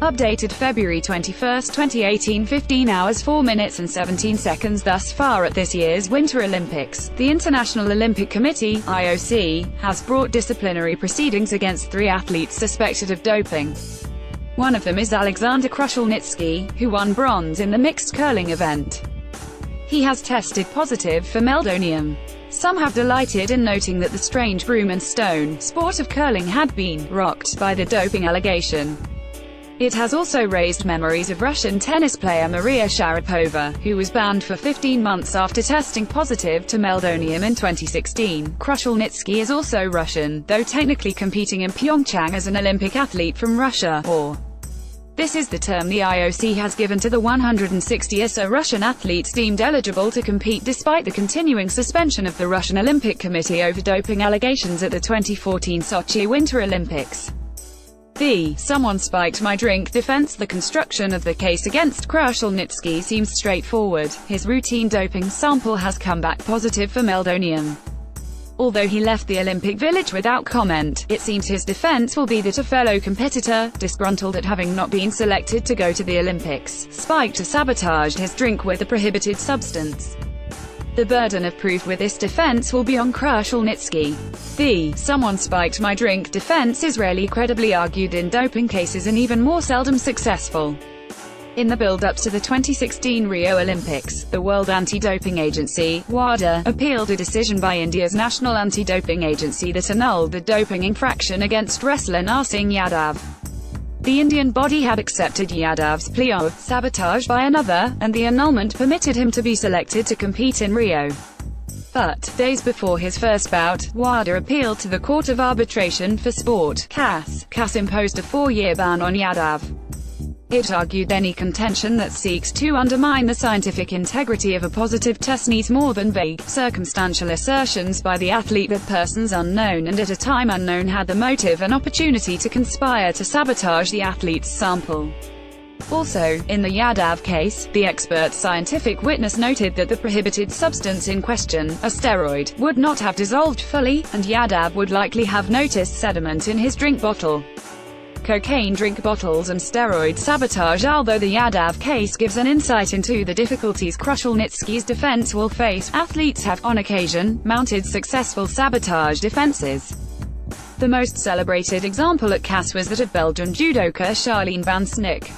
Updated February 21, 2018, 15 hours 4 minutes and 17 seconds. Thus far at this year's Winter Olympics, the International Olympic Committee (IOC) has brought disciplinary proceedings against 3 athletes suspected of doping. One of them is Alexander Krushelnitsky, who won bronze in the mixed curling event. He has tested positive for meldonium. Some have delighted in noting that the strange broom and stone sport of curling had been rocked by the doping allegation. It has also raised memories of Russian tennis player Maria Sharapova, who was banned for 15 months after testing positive to meldonium in 2016. Krushelnitsky is also Russian, though technically competing in Pyeongchang as an Olympic athlete from Russia, or this is the term the IOC has given to the 160 or so Russian athletes deemed eligible to compete despite the continuing suspension of the Russian Olympic Committee over doping allegations at the 2014 Sochi Winter Olympics. The "someone spiked my drink" defense. The construction of the case against Krushelnitsky seems straightforward. His routine doping sample has come back positive for meldonium. Although he left the Olympic Village without comment, it seems his defense will be that a fellow competitor, disgruntled at having not been selected to go to the Olympics, spiked or sabotaged his drink with a prohibited substance. The burden of proof with this defense will be on Krushelnitsky. The "someone spiked my drink" defense is rarely credibly argued in doping cases and even more seldom successful. In the build-up to the 2016 Rio Olympics, the World Anti-Doping Agency (WADA) appealed a decision by India's National Anti-Doping Agency that annulled the doping infraction against wrestler Narsingh Yadav. The Indian body had accepted Yadav's plea of sabotage by another, and the annulment permitted him to be selected to compete in Rio. But, days before his first bout, WADA appealed to the Court of Arbitration for Sport (CAS). CAS imposed a 4-year ban on Yadav. It argued any contention that seeks to undermine the scientific integrity of a positive test needs more than vague, circumstantial assertions by the athlete that persons unknown and at a time unknown had the motive and opportunity to conspire to sabotage the athlete's sample. Also, in the Yadav case, the expert scientific witness noted that the prohibited substance in question, a steroid, would not have dissolved fully, and Yadav would likely have noticed sediment in his drink bottle. Cocaine drink bottles and steroid sabotage. Although the Yadav case gives an insight into the difficulties Krushelnitsky's defense will face, athletes have, on occasion, mounted successful sabotage defenses. The most celebrated example at CAS was that of Belgian judoka Charlene Van Snick.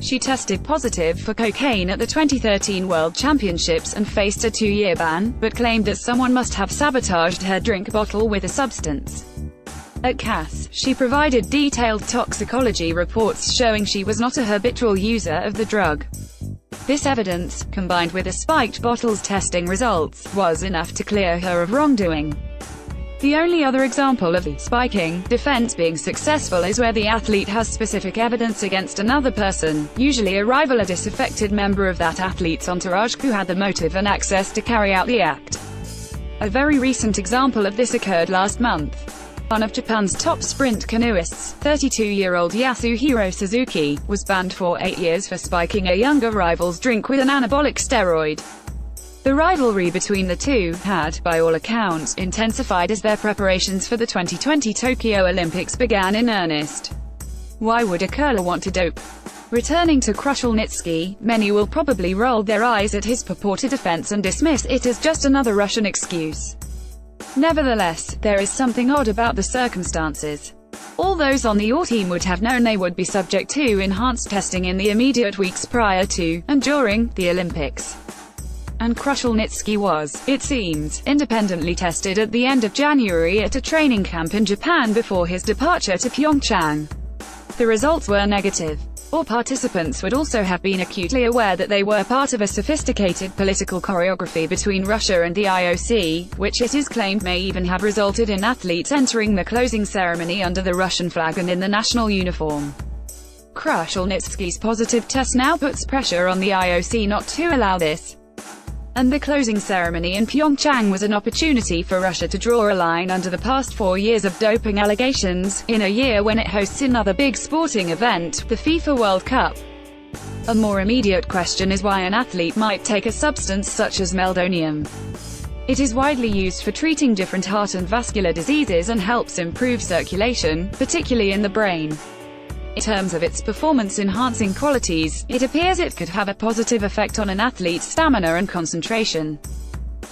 She tested positive for cocaine at the 2013 World Championships and faced a 2-year ban, but claimed that someone must have sabotaged her drink bottle with a substance. At CAS, she provided detailed toxicology reports showing she was not a habitual user of the drug. This evidence, combined with the spiked bottles testing results, was enough to clear her of wrongdoing. The only other example of the spiking defense being successful is where the athlete has specific evidence against another person, usually a rival or disaffected member of that athlete's entourage, who had the motive and access to carry out the act. A very recent example of this occurred last month. One of Japan's top sprint canoeists, 32-year-old Yasuhiro Suzuki, was banned for 8 years for spiking a younger rival's drink with an anabolic steroid. The rivalry between the two had, by all accounts, intensified as their preparations for the 2020 Tokyo Olympics began in earnest. Why would a curler want to dope? Returning to Krushelnitsky, many will probably roll their eyes at his purported defense and dismiss it as just another Russian excuse. Nevertheless, there is something odd about the circumstances. All those on the AW team would have known they would be subject to enhanced testing in the immediate weeks prior to, and during, the Olympics. And Krushelnitsky was, it seems, independently tested at the end of January at a training camp in Japan before his departure to Pyeongchang. The results were negative. All participants would also have been acutely aware that they were part of a sophisticated political choreography between Russia and the IOC, which it is claimed may even have resulted in athletes entering the closing ceremony under the Russian flag and in the national uniform. Krushelnitsky's positive test now puts pressure on the IOC not to allow this. And the closing ceremony in Pyeongchang was an opportunity for Russia to draw a line under the past 4 years of doping allegations, in a year when it hosts another big sporting event, the FIFA World Cup. A more immediate question is why an athlete might take a substance such as meldonium. It is widely used for treating different heart and vascular diseases and helps improve circulation, particularly in the brain. In terms of its performance-enhancing qualities, it appears it could have a positive effect on an athlete's stamina and concentration.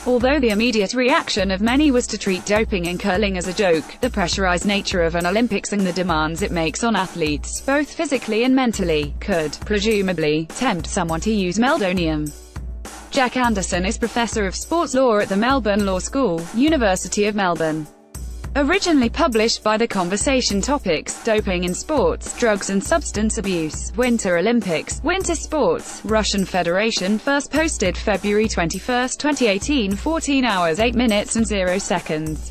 Although the immediate reaction of many was to treat doping in curling as a joke, the pressurized nature of an Olympics and the demands it makes on athletes, both physically and mentally, could, presumably, tempt someone to use meldonium. Jack Anderson is Professor of Sports Law at the Melbourne Law School, University of Melbourne. Originally published by The Conversation topics, Doping in Sports, Drugs and Substance Abuse, Winter Olympics, Winter Sports, Russian Federation first posted February 21, 2018 14 hours 8 minutes and 0 seconds.